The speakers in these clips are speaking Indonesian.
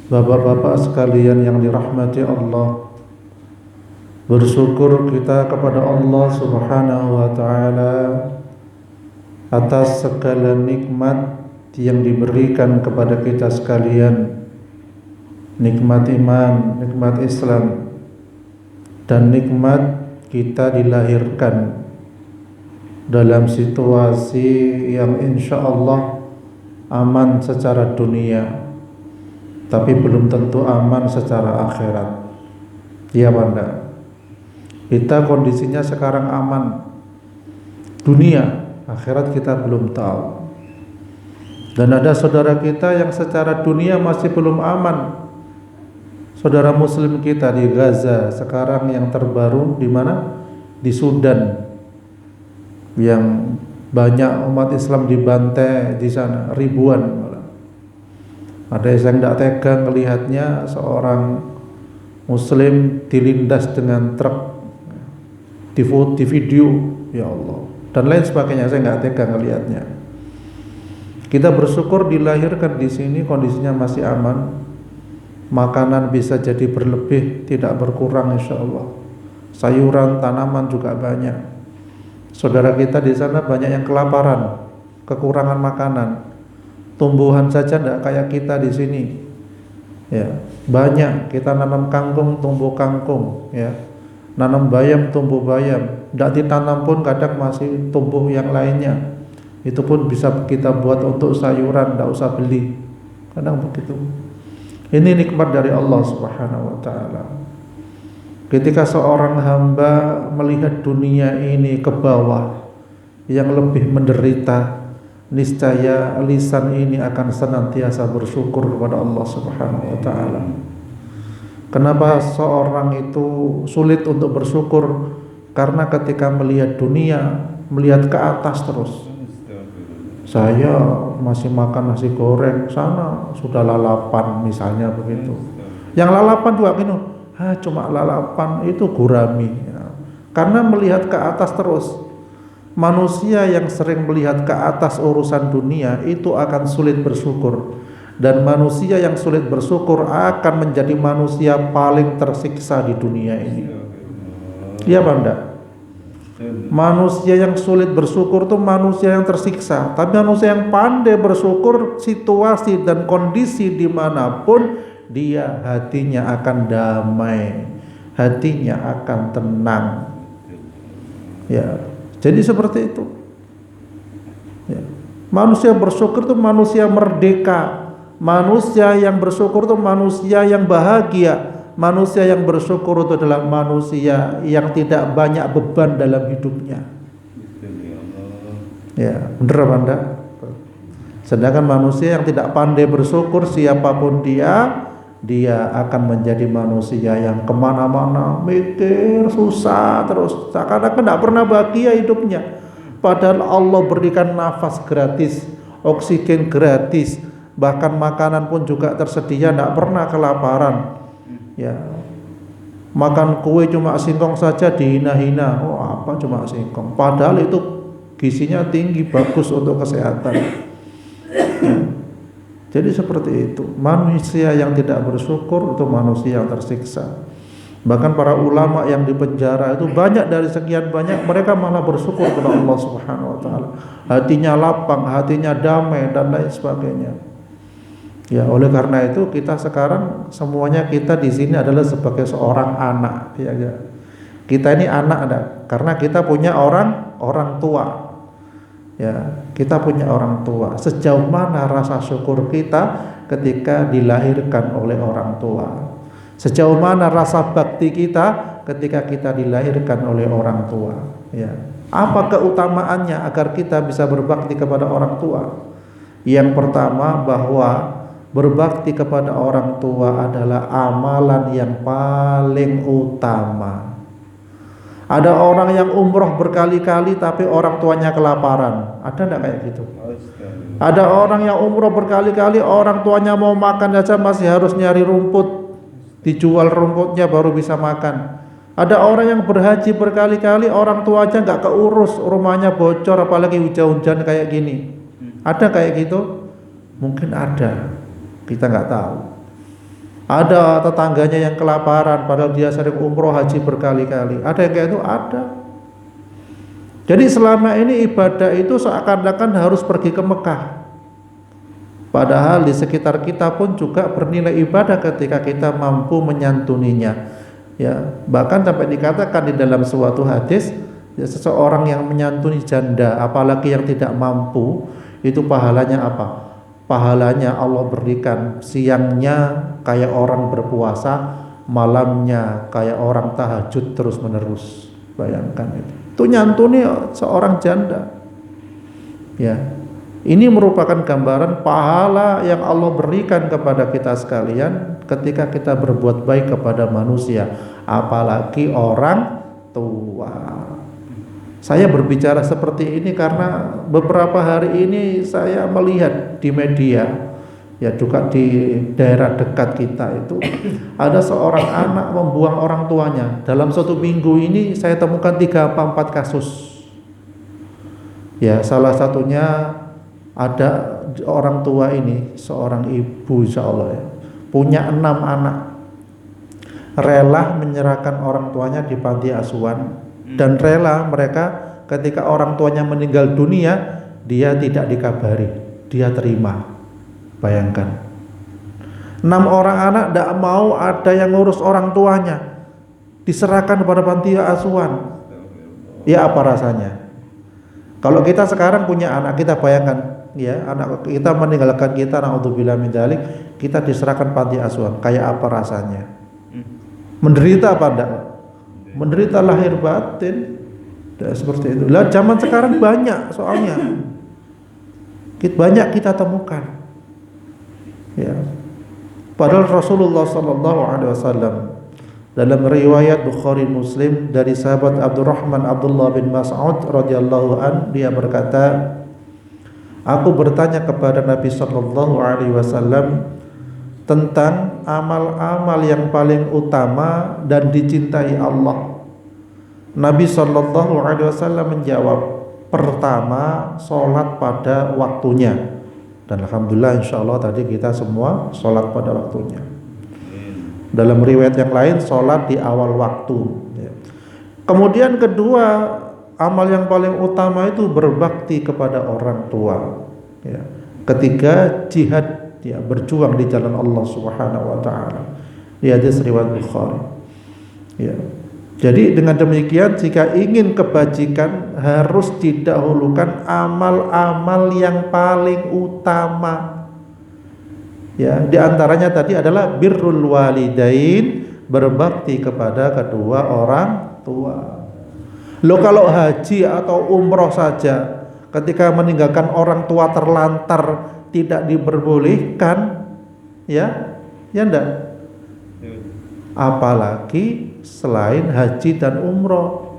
Bapak-bapak sekalian yang dirahmati Allah, bersyukur kita kepada Allah Subhanahu wa Ta'ala atas segala nikmat yang diberikan kepada kita sekalian, nikmat iman, nikmat Islam, dan nikmat kita dilahirkan dalam situasi yang insya Allah aman secara dunia, tapi belum tentu aman secara akhirat. Iya Banda, kita kondisinya sekarang aman dunia, akhirat kita belum tahu. Dan ada saudara kita yang secara dunia masih belum aman. Saudara muslim kita di Gaza sekarang yang terbaru di mana? Di Sudan, yang banyak umat Islam dibantai di sana, ribuan malah. Ada yang tidak tega melihatnya seorang muslim dilindas dengan truk, di video, ya Allah, dan lain sebagainya. Saya nggak tega melihatnya. Kita bersyukur dilahirkan di sini kondisinya masih aman, makanan bisa jadi berlebih, tidak berkurang insya Allah. Sayuran, tanaman juga banyak. Saudara kita di sana banyak yang kelaparan, kekurangan makanan. Tumbuhan saja tidak kayak kita di sini. Ya, banyak kita nanam kangkung, tumbuh kangkung, ya. Nanam bayam, tumbuh bayam. Tidak ditanam pun kadang masih tumbuh yang lainnya. Itu pun bisa kita buat untuk sayuran, tidak usah beli. Kadang begitu. Ini nikmat dari Allah Subhanahu wa Ta'ala. Ketika seorang hamba melihat dunia ini ke bawah yang lebih menderita, niscaya lisan ini akan senantiasa bersyukur kepada Allah Subhanahu wa Ta'ala. Kenapa seorang itu sulit untuk bersyukur? Karena ketika melihat dunia, melihat ke atas terus. Saya masih makan nasi goreng, sana sudah lalapan misalnya begitu. Yang lalapan juga gini, cuma lalapan, itu gurami ya. Karena melihat ke atas terus. Manusia yang sering melihat ke atas urusan dunia itu akan sulit bersyukur. Dan manusia yang sulit bersyukur akan menjadi manusia paling tersiksa di dunia ini. Iya Banda? Manusia yang sulit bersyukur itu manusia yang tersiksa. Tapi manusia yang pandai bersyukur, situasi dan kondisi dimanapun, dia hatinya akan damai, hatinya akan tenang. Ya, jadi seperti itu. Ya. Manusia bersyukur itu manusia merdeka. Manusia yang bersyukur itu manusia yang bahagia. Manusia yang bersyukur itu adalah manusia yang tidak banyak beban dalam hidupnya. Ya, benar Anda? Sedangkan manusia yang tidak pandai bersyukur, siapapun dia akan menjadi manusia yang kemana-mana mikir, susah terus, seakan-akan tidak pernah bahagia hidupnya. Padahal Allah berikan nafas gratis, oksigen gratis, bahkan makanan pun juga tersedia, tidak pernah kelaparan. Ya, makan kue cuma singkong saja dihina-hina. Oh, apa cuma singkong? Padahal itu gizinya tinggi, bagus untuk kesehatan. Ya. Jadi seperti itu. Manusia yang tidak bersyukur itu manusia yang tersiksa. Bahkan para ulama yang di penjara itu banyak dari sekian banyak mereka malah bersyukur kepada Allah Subhanahu wa Ta'ala. Hatinya lapang, hatinya damai dan lain sebagainya. Ya, oleh karena itu kita sekarang semuanya kita di sini adalah sebagai seorang anak. Ya. Kita ini anak karena kita punya orang tua. Ya, kita punya orang tua. Sejauh mana rasa syukur kita ketika dilahirkan oleh orang tua? Sejauh mana rasa bakti kita ketika kita dilahirkan oleh orang tua? Ya. Apa keutamaannya agar kita bisa berbakti kepada orang tua? Yang pertama, bahwa berbakti kepada orang tua adalah amalan yang paling utama. Ada orang yang umroh berkali-kali tapi orang tuanya kelaparan. Ada enggak kayak gitu? Ada orang yang umroh berkali-kali, orang tuanya mau makan saja masih harus nyari rumput, dijual rumputnya baru bisa makan. Ada orang yang berhaji berkali-kali, orang tuanya enggak keurus, rumahnya bocor, apalagi hujan-hujan kayak gini. Ada kayak gitu? Mungkin ada, kita nggak tahu. Ada tetangganya yang kelaparan padahal dia sering umroh haji berkali-kali. Ada yang kayak itu, ada. Jadi selama ini ibadah itu seakan-akan harus pergi ke Mekah. Padahal di sekitar kita pun juga bernilai ibadah ketika kita mampu menyantuninya. Ya, bahkan sampai dikatakan di dalam suatu hadis, ya, seseorang yang menyantuni janda, apalagi yang tidak mampu, itu pahalanya apa? Pahalanya Allah berikan siangnya kayak orang berpuasa, malamnya kayak orang tahajud terus menerus. Bayangkan itu nyantuni seorang janda. Ya, ini merupakan gambaran pahala yang Allah berikan kepada kita sekalian ketika kita berbuat baik kepada manusia, apalagi orang tua. Saya berbicara seperti ini karena beberapa hari ini saya melihat di media, ya juga di daerah dekat kita itu ada seorang anak membuang orang tuanya. Dalam satu minggu ini saya temukan 3 atau 4 kasus. Ya, salah satunya ada orang tua ini, seorang ibu insya Allah ya, punya 6 anak, rela menyerahkan orang tuanya di panti asuhan, dan rela mereka ketika orang tuanya meninggal dunia dia tidak dikabari, dia terima. Bayangkan, 6 orang anak tidak mau ada yang ngurus orang tuanya, diserahkan kepada panti asuhan. Ya apa rasanya? Kalau kita sekarang punya anak, kita bayangkan ya, anak kita meninggalkan kita, naudzubillah min dzalik, kita diserahkan panti asuhan, kayak apa rasanya? Menderita apa enggak? Menderita lahir batin. Seperti itu. Lah zaman sekarang banyak soalnya. Banyak kita temukan. Ya. Padahal Rasulullah sallallahu alaihi wasallam dalam riwayat Bukhari Muslim dari sahabat Abdurrahman Abdullah bin Mas'ud radhiyallahu an, dia berkata, aku bertanya kepada Nabi sallallahu alaihi wasallam tentang amal-amal yang paling utama dan dicintai Allah. Nabi sallallahu alaihi wasallam menjawab, pertama, sholat pada waktunya. Dan alhamdulillah insyaallah tadi kita semua sholat pada waktunya. Dalam riwayat yang lain, sholat di awal waktu. Kemudian kedua, amal yang paling utama itu berbakti kepada orang tua. Ketiga, jihad, ya, berjuang di jalan Allah Subhanahu wa taala. Di hadis riwayat Bukhari. Ya. Jadi dengan demikian jika ingin kebajikan harus didahulukan amal-amal yang paling utama. Ya, di antaranya tadi adalah birrul walidain, berbakti kepada kedua orang tua. Loh, kalau haji atau umroh saja ketika meninggalkan orang tua terlantar tidak diperbolehkan, ya enggak. Apalagi selain haji dan umroh.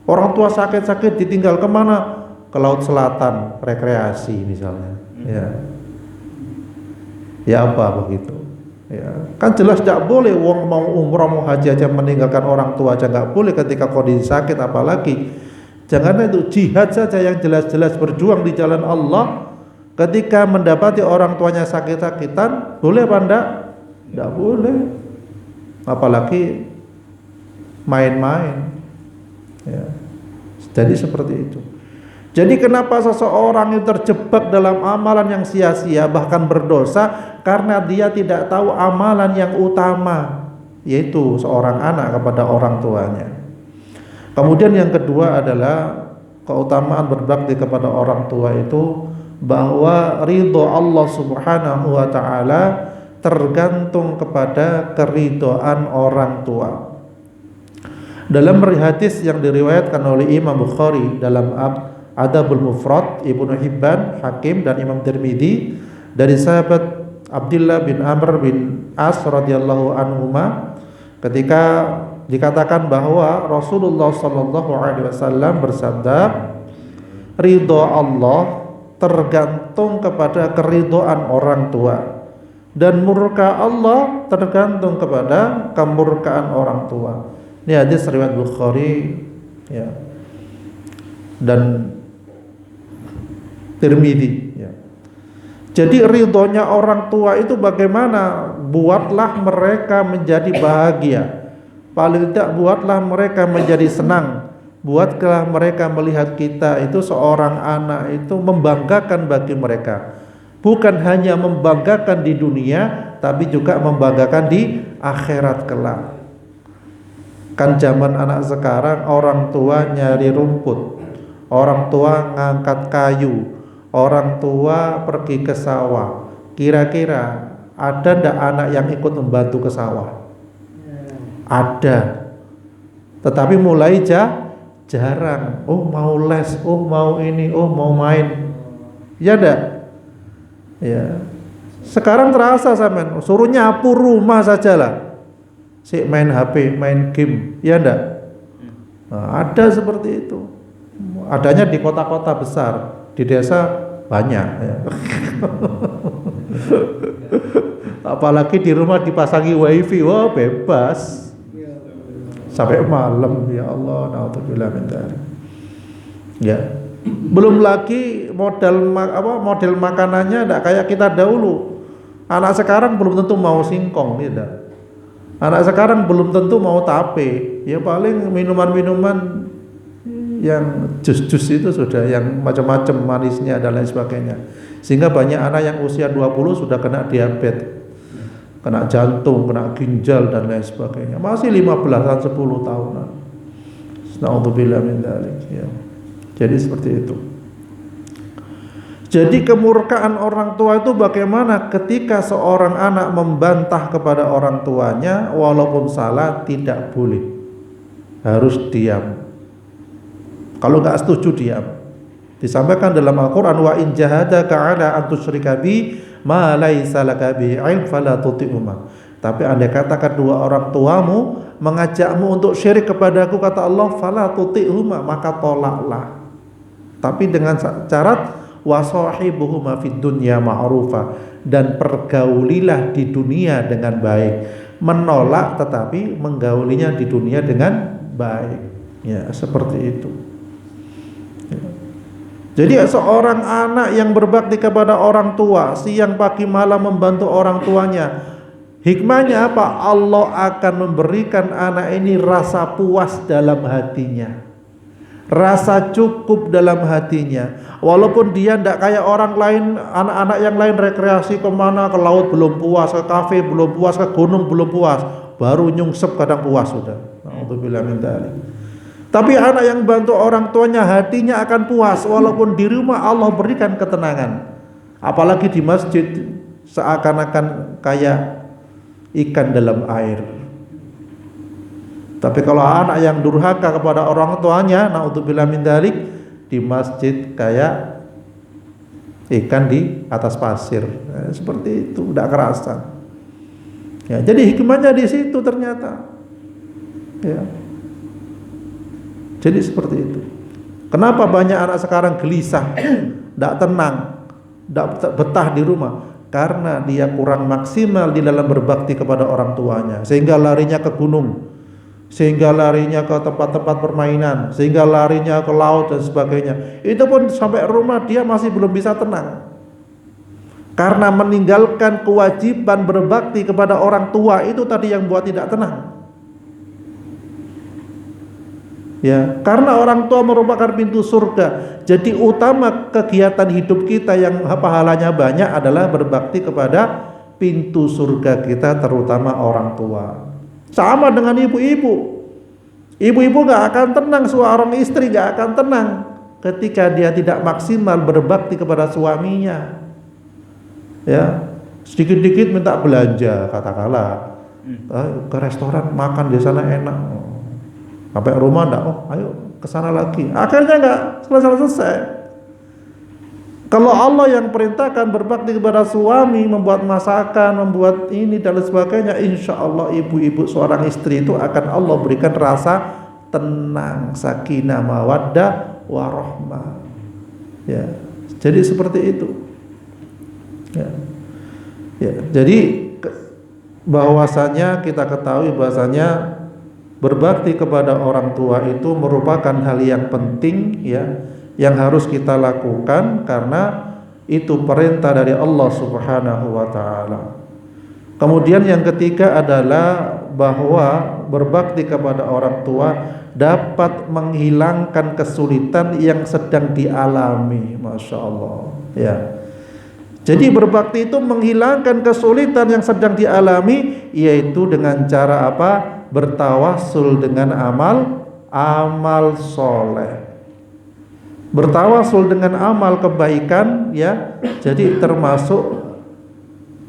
Orang tua sakit-sakit ditinggal kemana? Ke Laut Selatan, rekreasi misalnya. Ya apa begitu? Ya, kan jelas tidak boleh. Wong mau umroh mau haji aja meninggalkan orang tua aja nggak boleh ketika kondisi sakit, apalagi. Jangan itu, jihad saja yang jelas-jelas berjuang di jalan Allah. Ketika mendapati orang tuanya sakit-sakitan, boleh apa enggak? Enggak boleh. Apalagi main-main. Ya. Jadi seperti itu. Jadi kenapa seseorang itu terjebak dalam amalan yang sia-sia, bahkan berdosa, karena dia tidak tahu amalan yang utama, yaitu seorang anak kepada orang tuanya. Kemudian yang kedua adalah keutamaan berbakti kepada orang tua itu bahwa ridho Allah Subhanahu wa taala tergantung kepada keridhaan orang tua. Dalam hadis yang diriwayatkan oleh Imam Bukhari dalam Adabul Mufrad, Ibnu Hibban, Hakim dan Imam Tirmidzi dari sahabat Abdullah bin Amr bin As radhiyallahu anhuma, ketika dikatakan bahwa Rasulullah sallallahu alaihi wasallam bersabda, ridho Allah tergantung kepada keridhaan orang tua, dan murka Allah tergantung kepada kemurkaan orang tua. Ini hadis riwayat Bukhari, ya, dan Tirmidzi. Ya. Jadi ridhonya orang tua itu bagaimana? Buatlah mereka menjadi bahagia. Paling tidak buatlah mereka menjadi senang. Buatlah mereka melihat kita itu seorang anak itu membanggakan bagi mereka. Bukan hanya membanggakan di dunia, tapi juga membanggakan di akhirat kelak. Kan zaman anak sekarang orang tua nyari rumput, orang tua ngangkat kayu, orang tua pergi ke sawah. Kira-kira ada ndak anak yang ikut membantu ke sawah? Ada. Tetapi mulai jarang. Oh mau les, oh mau ini, oh mau main. Ya ndak? Ya. Sekarang terasa sampean, suruh nyapu rumah sajalah. Si main HP, main game, ya ndak? Nah, ada seperti itu. Adanya di kota-kota besar, di desa banyak ya. Apalagi di rumah dipasangi wifi, wah bebas sampai malam, ya Allah, naudzubillah min dzalik. Ya, belum lagi model makanannya tidak kayak kita dahulu. Anak sekarang belum tentu mau singkong, tidak. Anak sekarang belum tentu mau tape, ya paling minuman-minuman yang jus-jus itu sudah, yang macam-macam manisnya dan lain sebagainya. Sehingga banyak anak yang usia 20 sudah kena diabetes, kena jantung, kena ginjal dan lain sebagainya. Masih 15-an, 10 tahunan. Na'udzubillah min dzalik ya. Jadi seperti itu. Jadi kemurkaan orang tua itu bagaimana ketika seorang anak membantah kepada orang tuanya walaupun salah, tidak boleh. Harus diam. Kalau enggak setuju diam. Disampaikan dalam Al-Qur'an, wa in jahadaka 'ala an tusyrika bi ma laisa laka bi 'ilm fala tuti'huma. Tapi andai kata kedua orang tuamu mengajakmu untuk syirik kepadaku, kata Allah, fala tuti'huma, maka tolaklah. Tapi dengan syarat wasahibuhuma fid dunya ma'rufa, dan pergaulilah di dunia dengan baik. Menolak tetapi menggaulinya di dunia dengan baik. Ya, seperti itu. Ya. Jadi seorang anak yang berbakti kepada orang tua, siang pagi malam membantu orang tuanya, hikmahnya apa? Allah akan memberikan anak ini rasa puas dalam hatinya, rasa cukup dalam hatinya. Walaupun dia tidak kayak orang lain, anak-anak yang lain rekreasi kemana, ke laut belum puas, ke kafe belum puas, ke gunung belum puas, baru nyungsep kadang puas sudah. Na'udzubillah min dzalik. Tapi anak yang bantu orang tuanya hatinya akan puas, walaupun di rumah Allah berikan ketenangan. Apalagi di masjid seakan-akan kayak ikan dalam air. Tapi kalau anak yang durhaka kepada orang tuanya, naudzubillah min dzalik, di masjid kayak ikan di atas pasir. Seperti itu, tidak kerasa. Ya, jadi hikmahnya di situ ternyata. Ya. Jadi seperti itu. Kenapa banyak anak sekarang gelisah, tidak tenang, tidak betah di rumah? Karena dia kurang maksimal di dalam berbakti kepada orang tuanya, sehingga larinya ke gunung, sehingga larinya ke tempat-tempat permainan, sehingga larinya ke laut dan sebagainya. Itu pun sampai rumah dia masih belum bisa tenang, karena meninggalkan kewajiban berbakti kepada orang tua itu tadi yang buat tidak tenang. Ya, karena orang tua merupakan pintu surga. Jadi utama kegiatan hidup kita yang pahalanya banyak adalah berbakti kepada pintu surga kita, terutama orang tua. Sama dengan ibu-ibu. Ibu-ibu gak akan tenang, seorang istri gak akan tenang ketika dia tidak maksimal berbakti kepada suaminya. Ya, sedikit-sedikit minta belanja, katakanlah ke restoran makan di sana enak. Sampai rumah enggak, oh ayo ke sana lagi. Akhirnya enggak selesai. Kalau Allah yang perintahkan berbakti kepada suami, membuat masakan, membuat ini dan lain sebagainya, insya Allah ibu-ibu seorang istri itu akan Allah berikan rasa tenang, sakinah, mawaddah, warahmah. Ya, jadi seperti itu. Ya, ya. Jadi bahwasanya kita ketahui bahwasanya berbakti kepada orang tua itu merupakan hal yang penting ya, yang harus kita lakukan, karena Itu perintah dari Allah Subhanahu wa taala. Kemudian yang ketiga adalah bahwa berbakti kepada orang tua dapat menghilangkan kesulitan yang sedang dialami. Masya Allah, ya. Jadi berbakti itu menghilangkan kesulitan yang sedang dialami, yaitu dengan cara apa? Bertawassul dengan amal soleh. Bertawassul dengan amal kebaikan, ya. Jadi termasuk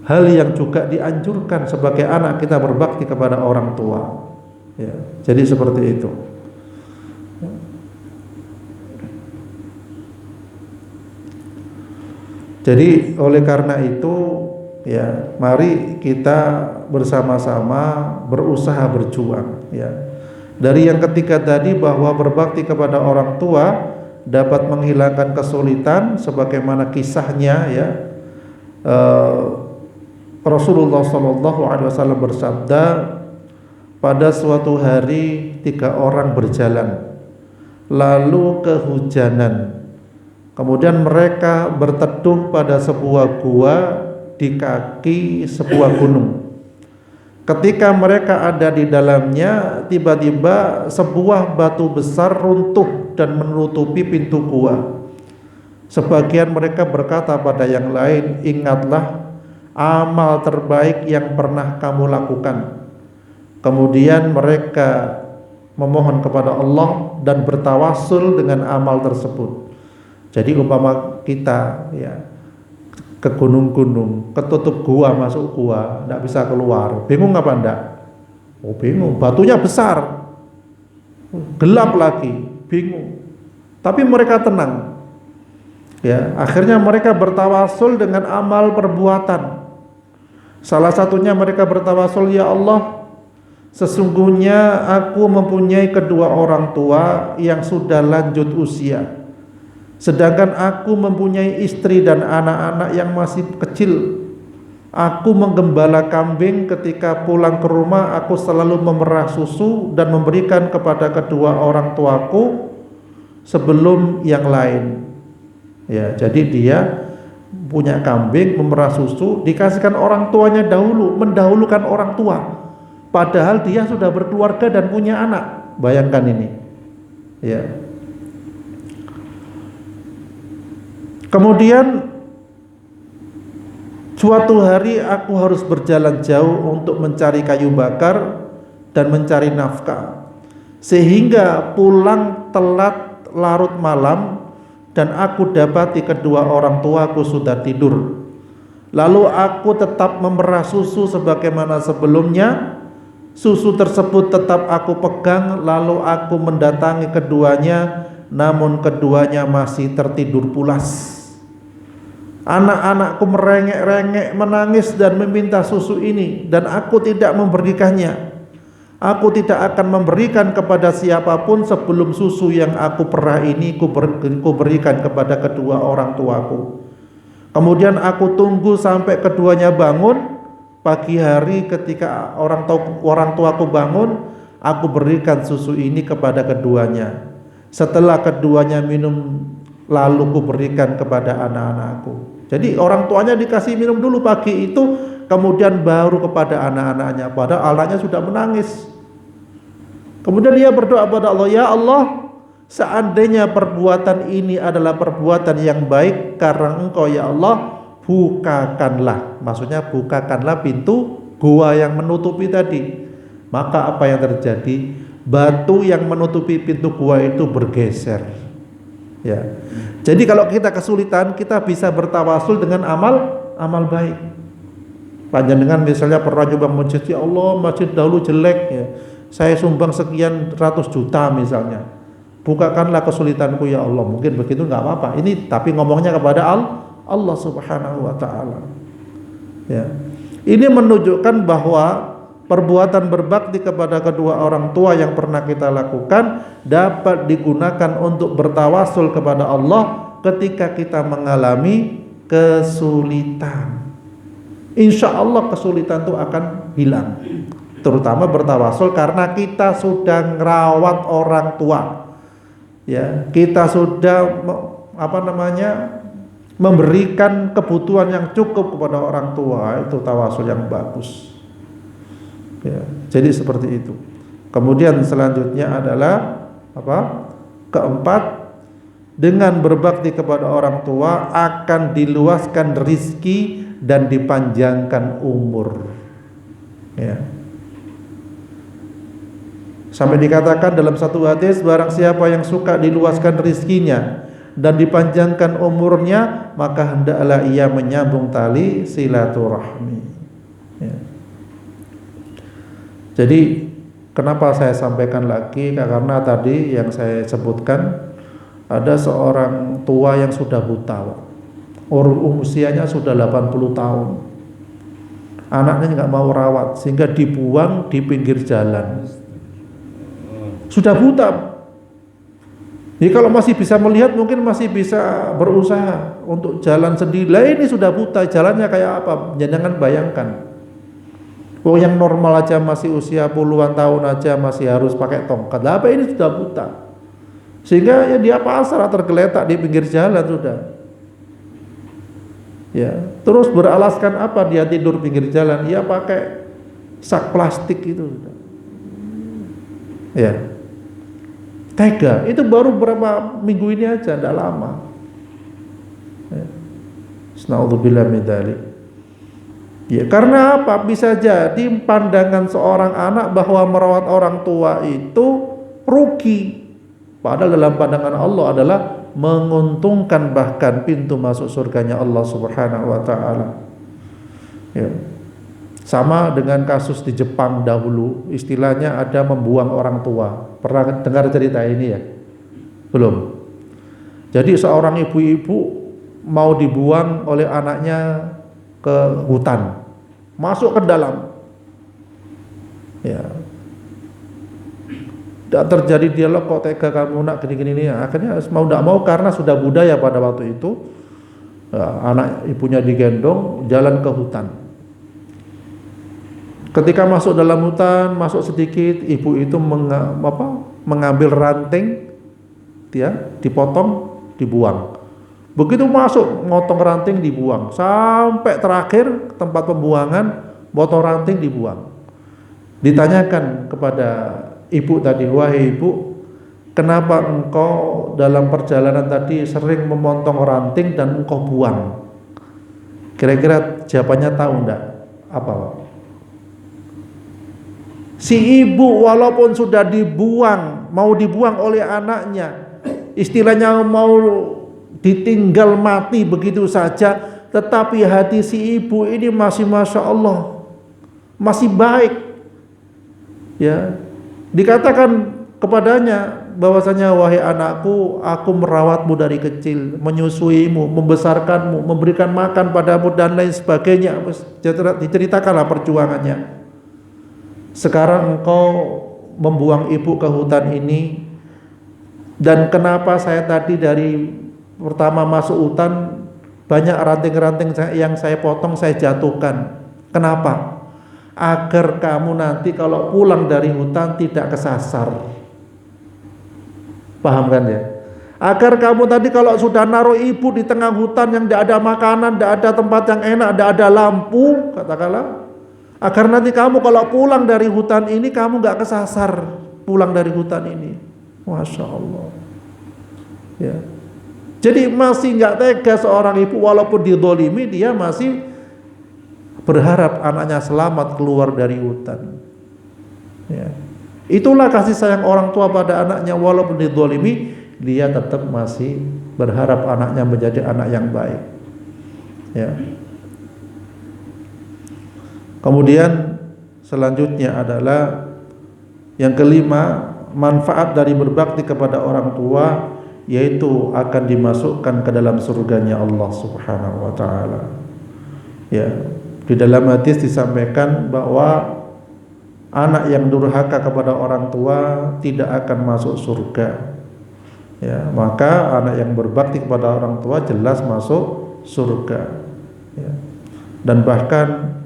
hal yang juga dianjurkan sebagai anak kita berbakti kepada orang tua, ya. Jadi seperti itu. Jadi oleh karena itu, ya, mari kita bersama-sama berusaha berjuang, ya. Dari yang ketiga tadi, bahwa berbakti kepada orang tua dapat menghilangkan kesulitan, sebagaimana kisahnya, ya, Rasulullah SAW bersabda, pada suatu hari 3 orang berjalan, lalu kehujanan. Kemudian mereka berteduh pada sebuah gua di kaki sebuah gunung. Ketika mereka ada di dalamnya, tiba-tiba sebuah batu besar runtuh dan menutupi pintu gua. Sebagian mereka berkata pada yang lain, ingatlah amal terbaik yang pernah kamu lakukan. Kemudian mereka memohon kepada Allah dan bertawassul dengan amal tersebut. Jadi umpama kita, ya, ke gunung-gunung, ketutup gua, masuk gua, tidak bisa keluar, bingung apa enggak? Oh bingung, batunya besar, gelap lagi, bingung. Tapi mereka tenang, ya. Akhirnya mereka bertawassul dengan amal perbuatan. Salah satunya mereka bertawassul, ya Allah, sesungguhnya aku mempunyai kedua orang tua yang sudah lanjut usia, sedangkan aku mempunyai istri dan anak-anak yang masih kecil. Aku menggembala kambing, ketika pulang ke rumah aku selalu memerah susu dan memberikan kepada kedua orang tuaku sebelum yang lain. Ya, jadi dia punya kambing, memerah susu, dikasihkan orang tuanya dahulu, mendahulukan orang tua. Padahal dia sudah berkeluarga dan punya anak. Bayangkan ini, ya. Kemudian suatu hari aku harus berjalan jauh untuk mencari kayu bakar dan mencari nafkah, sehingga pulang telat larut malam dan aku dapati kedua orang tuaku sudah tidur. Lalu aku tetap memerah susu sebagaimana sebelumnya. Susu tersebut tetap aku pegang, lalu aku mendatangi keduanya, namun keduanya masih tertidur pulas. Anak-anakku merengek-rengek, menangis dan meminta susu ini, dan aku tidak memberikannya. Aku tidak akan memberikan kepada siapapun sebelum susu yang aku perah ini kuberikan kepada kedua orang tuaku. Kemudian aku tunggu sampai keduanya bangun. Pagi hari ketika orang tuaku bangun, aku berikan susu ini kepada keduanya. Setelah keduanya minum, lalu kuberikan kepada anak-anakku. Jadi orang tuanya dikasih minum dulu pagi itu, kemudian baru kepada anak-anaknya, padahal anaknya sudah menangis. Kemudian dia berdoa kepada Allah, ya Allah, seandainya perbuatan ini adalah perbuatan yang baik karena Engkau, ya Allah, bukakanlah, maksudnya bukakanlah pintu gua yang menutupi tadi. Maka apa yang terjadi? Batu yang menutupi pintu gua itu bergeser, ya. Jadi kalau kita kesulitan, kita bisa bertawassul dengan amal baik. Panjenengan misalnya pernah coba masjid, ya Allah, masjid dahulu jelek, ya, saya sumbang sekian ratus juta misalnya, bukakanlah kesulitanku ya Allah. Mungkin begitu, nggak apa-apa. Ini tapi ngomongnya kepada Allah Subhanahu wa ta'ala, ya. Ini menunjukkan bahwa perbuatan berbakti kepada kedua orang tua yang pernah kita lakukan dapat digunakan untuk bertawassul kepada Allah ketika kita mengalami kesulitan. Insya Allah kesulitan itu akan hilang, terutama bertawassul karena kita sudah ngerawat orang tua, ya, kita sudah memberikan kebutuhan yang cukup kepada orang tua, itu tawasul yang bagus. Ya, jadi seperti itu. Kemudian selanjutnya adalah apa? Keempat, dengan berbakti kepada orang tua akan diluaskan rizki dan dipanjangkan umur. Ya. Sampai dikatakan dalam satu hadis, barang siapa yang suka diluaskan rizkinya dan dipanjangkan umurnya, maka hendaklah ia menyambung tali silaturahmi. Ya. Jadi kenapa saya sampaikan lagi? Karena tadi yang saya sebutkan, ada seorang tua yang sudah buta, usianya sudah 80 tahun, anaknya nggak mau rawat sehingga dibuang di pinggir jalan. Sudah buta. Jadi kalau masih bisa melihat mungkin masih bisa berusaha untuk jalan sendiri. Lah ini sudah buta, jalannya kayak apa? Jangan bayangkan. Oh, yang normal aja masih usia puluhan tahun aja masih harus pakai tongkat. Lah apa ini sudah buta? Sehingga ya dia pasrah tergeletak di pinggir jalan sudah. Ya, terus beralaskan apa dia tidur pinggir jalan? Ya pakai sak plastik itu sudah. Ya. Tega, itu baru berapa minggu ini aja, tidak lama. Ya. Naudzubillah min dzalik. Ya, karena apa? Bisa jadi pandangan seorang anak bahwa merawat orang tua itu rugi. Padahal dalam pandangan Allah adalah menguntungkan, bahkan pintu masuk surganya Allah Subhanahu wa taala. Ya. Sama dengan kasus di Jepang dahulu, istilahnya ada membuang orang tua. Pernah dengar cerita ini ya? Belum. Jadi seorang ibu-ibu mau dibuang oleh anaknya ke hutan, masuk ke dalam. Ya. Tidak terjadi dialog, kok tega kamu nak gini-gini nih. Akhirnya mau tidak mau, karena sudah budaya pada waktu itu, anak ibunya digendong jalan ke hutan. Ketika masuk dalam hutan, masuk sedikit, ibu itu mengambil ranting, ya, dipotong, dibuang. Begitu masuk, motong ranting, dibuang. Sampai terakhir tempat pembuangan, potong ranting, dibuang. Ditanyakan kepada ibu tadi, wahai ibu, kenapa engkau dalam perjalanan tadi sering memotong ranting dan engkau buang? Kira-kira jawabannya tahu enggak? Apa, Pak? Si ibu walaupun sudah dibuang, mau dibuang oleh anaknya, istilahnya mau ditinggal mati begitu saja, tetapi hati si ibu ini masih Masya Allah, masih baik. Ya, dikatakan kepadanya bahwasanya, wahai anakku, aku merawatmu dari kecil, menyusuimu, membesarkanmu, memberikan makan padamu dan lain sebagainya. Diceritakanlah perjuangannya. Sekarang engkau membuang ibu ke hutan ini, dan kenapa saya tadi dari pertama masuk hutan banyak ranting-ranting yang saya potong, saya jatuhkan. Kenapa? Agar kamu nanti kalau pulang dari hutan tidak kesasar. Paham kan ya? Agar kamu tadi kalau sudah naruh ibu di tengah hutan yang tidak ada makanan, tidak ada tempat yang enak, tidak ada lampu, katakanlah, agar nanti kamu kalau pulang dari hutan ini kamu nggak kesasar pulang dari hutan ini. Masya Allah. Ya. Jadi masih nggak tega seorang ibu walaupun didolimi, dia masih berharap anaknya selamat keluar dari hutan. Ya. Itulah kasih sayang orang tua pada anaknya, walaupun didolimi dia tetap masih berharap anaknya menjadi anak yang baik. Ya. Kemudian selanjutnya adalah yang kelima, manfaat dari berbakti kepada orang tua yaitu akan dimasukkan ke dalam surganya Allah Subhanahu wa taala. Ya, di dalam hadis disampaikan bahwa anak yang durhaka kepada orang tua tidak akan masuk surga. Ya, maka anak yang berbakti kepada orang tua jelas masuk surga. Ya. Dan bahkan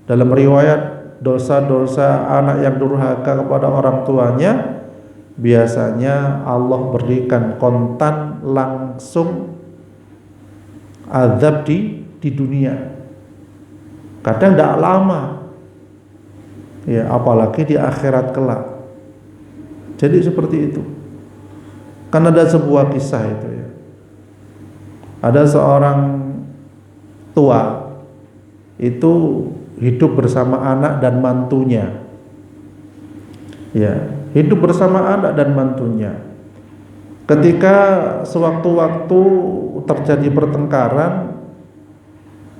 dalam riwayat, dosa-dosa anak yang durhaka kepada orang tuanya biasanya Allah berikan kontan langsung azab di dunia. Kadang tidak lama, ya apalagi di akhirat kelak. Jadi seperti itu. Kan ada sebuah kisah itu ya. Ada seorang tua itu hidup bersama anak dan mantunya. Ya, hidup bersama anak dan mantunya. Ketika sewaktu-waktu terjadi pertengkaran,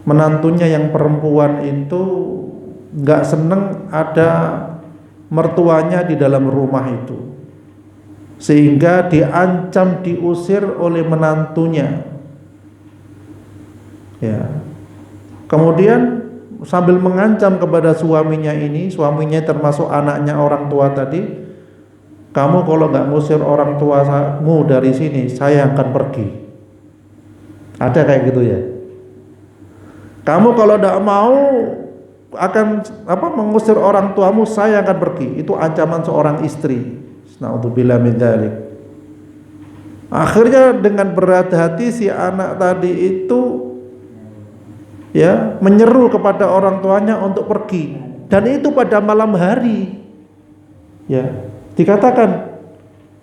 menantunya yang perempuan itu nggak seneng ada mertuanya di dalam rumah itu, sehingga diancam diusir oleh menantunya. Ya, kemudian sambil mengancam kepada suaminya ini, suaminya termasuk anaknya orang tua tadi, kamu kalau nggak ngusir orang tuamu dari sini, saya akan pergi. Ada kayak gitu ya. Kamu kalau tidak mau akan mengusir orang tuamu, saya akan pergi. Itu ancaman seorang istri. Na'udzubillah min dzalik. Akhirnya dengan berat hati si anak tadi itu ya menyeru kepada orang tuanya untuk pergi, dan itu pada malam hari. Ya, dikatakan,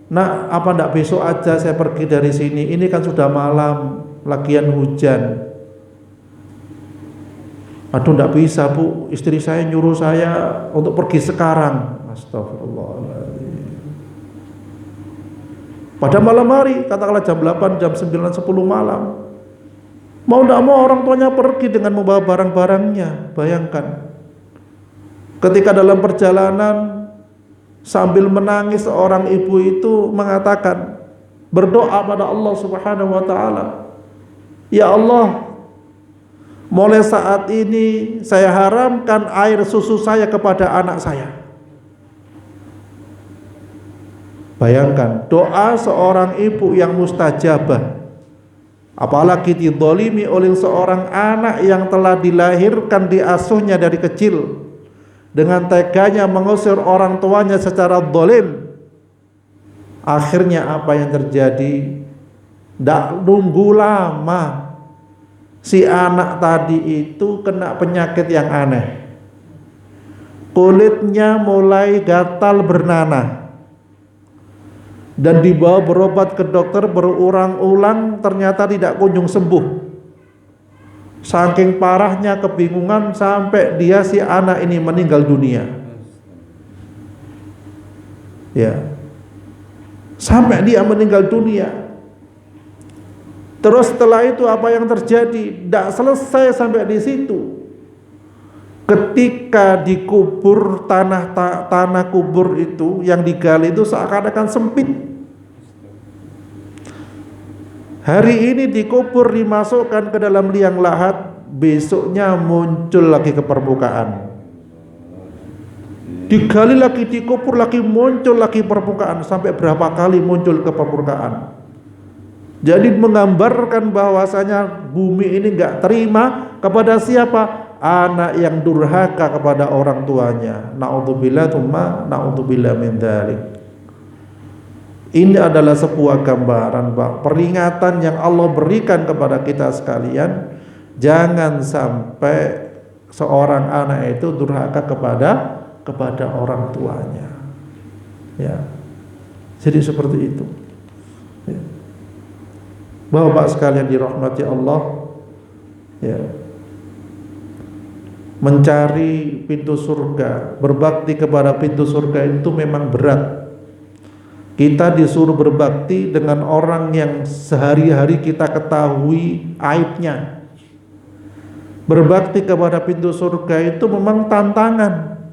"Nak, apa ndak besok aja saya pergi dari sini? Ini kan sudah malam, lagian hujan." "Aduh, ndak bisa Bu, istri saya nyuruh saya untuk pergi sekarang." Astagfirullahaladzim. Pada malam hari, katakanlah jam 8, jam 9, 10 malam. Mau ndak mau orang tuanya pergi dengan membawa barang-barangnya. Bayangkan. Ketika dalam perjalanan sambil menangis, seorang ibu itu mengatakan, berdoa pada Allah Subhanahu wa taala, "Ya Allah, mulai saat ini saya haramkan air susu saya kepada anak saya." Bayangkan doa seorang ibu yang mustajabah, apalagi dizalimi oleh seorang anak yang telah dilahirkan, diasuhnya dari kecil, dengan teganya mengusir orang tuanya secara zalim. Akhirnya apa yang terjadi? Tidak nunggu lama, si anak tadi itu kena penyakit yang aneh. Kulitnya mulai gatal bernanah, dan dibawa berobat ke dokter berulang-ulang, ternyata tidak kunjung sembuh. Saking parahnya kebingungan sampai si anak ini meninggal dunia. Ya, sampai dia meninggal dunia. Terus setelah itu apa yang terjadi? Tidak selesai sampai di situ. Ketika dikubur, tanah kubur itu yang digali itu seakan-akan sempit. Hari ini dikubur, dimasukkan ke dalam liang lahat, besoknya muncul lagi ke permukaan. Digali lagi, dikubur lagi, muncul lagi permukaan. Sampai berapa kali muncul ke permukaan. Jadi menggambarkan bahwasanya bumi ini enggak terima kepada siapa? Anak yang durhaka kepada orang tuanya. Na'udzubillah tsumma na'udzubillah min dzalik. Ini adalah sebuah gambaran, peringatan yang Allah berikan kepada kita sekalian. Jangan sampai seorang anak itu durhaka kepada orang tuanya. Ya. Jadi seperti itu. Ya. Bapak sekalian dirahmati Allah, ya. Mencari pintu surga, berbakti kepada pintu surga itu memang berat. Kita disuruh berbakti dengan orang yang sehari-hari kita ketahui aibnya. Berbakti kepada pintu surga itu memang tantangan,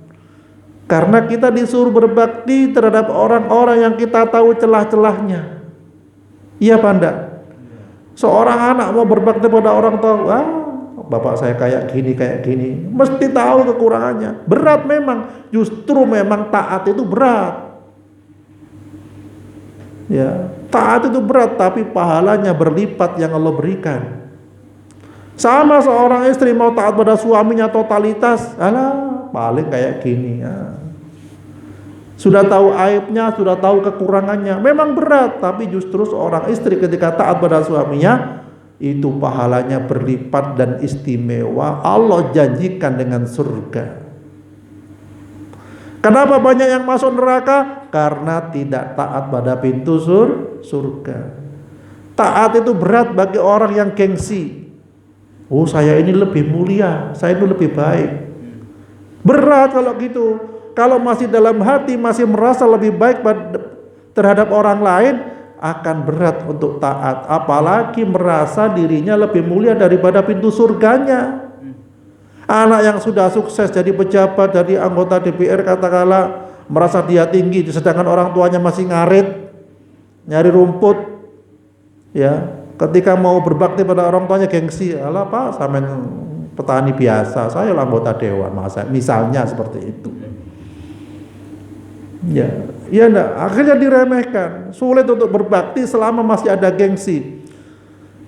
karena kita disuruh berbakti terhadap orang-orang yang kita tahu celah-celahnya. Iya apa enggak? Seorang anak mau berbakti pada orang tua, bapak saya kayak gini, mesti tahu kekurangannya. Berat memang, justru memang taat itu berat. Ya, taat itu berat, tapi pahalanya berlipat yang Allah berikan. Sama seorang istri mau taat pada suaminya totalitas, paling kayak gini. Ya. Sudah tahu aibnya, sudah tahu kekurangannya, memang berat. Tapi justru seorang istri ketika taat pada suaminya, itu pahalanya berlipat dan istimewa. Allah janjikan dengan surga. Kenapa banyak yang masuk neraka? Karena tidak taat pada pintu surga. Taat itu berat bagi orang yang gengsi. Oh, saya ini lebih mulia, saya itu lebih baik. Berat kalau gitu. Kalau masih dalam hati masih merasa lebih baik terhadap orang lain, akan berat untuk taat. Apalagi merasa dirinya lebih mulia daripada pintu surganya. Anak yang sudah sukses jadi pejabat, jadi anggota DPR katakanlah, merasa dia tinggi, sedangkan orang tuanya masih ngarit, nyari rumput, ya. Ketika mau berbakti pada orang tuanya gengsi, alah Pak, sampean petani biasa, saya anggota dewan, masa misalnya seperti itu. Ya, ya enggak, akhirnya diremehkan, sulit untuk berbakti selama masih ada gengsi.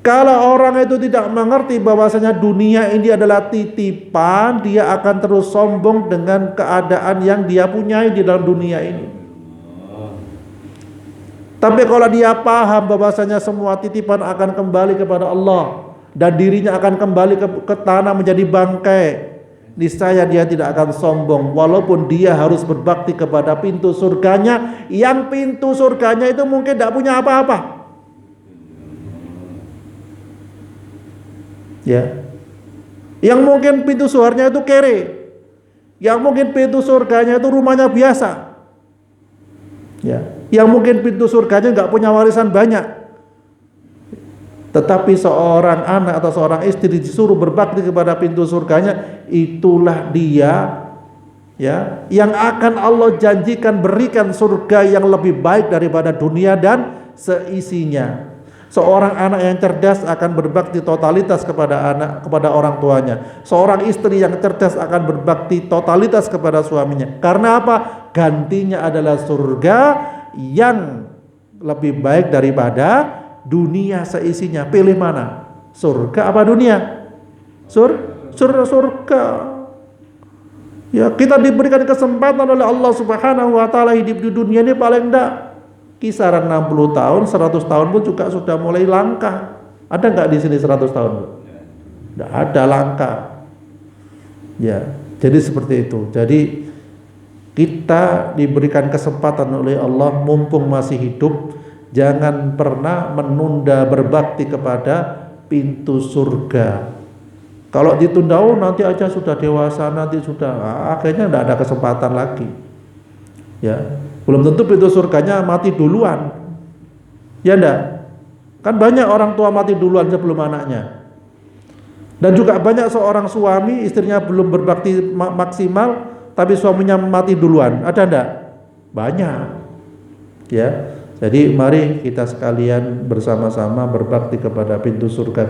Kalau orang itu tidak mengerti bahwasanya dunia ini adalah titipan, dia akan terus sombong dengan keadaan yang dia punyai di dalam dunia ini. Tapi kalau dia paham bahwasanya semua titipan akan kembali kepada Allah dan dirinya akan kembali ke tanah menjadi bangkai, niscaya dia tidak akan sombong walaupun dia harus berbakti kepada pintu surganya, yang pintu surganya itu mungkin tidak punya apa-apa. Ya, yang mungkin pintu surganya itu kere, yang mungkin pintu surganya itu rumahnya biasa, ya, yang mungkin pintu surganya nggak punya warisan banyak, tetapi seorang anak atau seorang istri disuruh berbakti kepada pintu surganya, itulah dia, ya, yang akan Allah janjikan berikan surga yang lebih baik daripada dunia dan seisinya. Seorang anak yang cerdas akan berbakti totalitas kepada orang tuanya. Seorang istri yang cerdas akan berbakti totalitas kepada suaminya. Karena apa? Gantinya adalah surga yang lebih baik daripada dunia seisinya. Pilih mana? Surga apa dunia? Surga. Ya, kita diberikan kesempatan oleh Allah Subhanahu wa taala hidup di dunia ini paling enggak kisaran 60 tahun, 100 tahun pun juga sudah mulai langka. Ada nggak di sini 100 tahun? Nggak ada, langka. Ya, jadi seperti itu. Jadi kita diberikan kesempatan oleh Allah mumpung masih hidup, jangan pernah menunda berbakti kepada pintu surga. Kalau ditunda, oh nanti aja sudah dewasa, nanti sudah, akhirnya nggak ada kesempatan lagi. Ya. Belum tentu pintu surganya mati duluan. Ya enggak? Kan banyak orang tua mati duluan sebelum anaknya. Dan juga banyak seorang suami istrinya belum berbakti maksimal tapi suaminya mati duluan. Ada enggak? Banyak. Ya. Jadi mari kita sekalian bersama-sama berbakti kepada pintu surga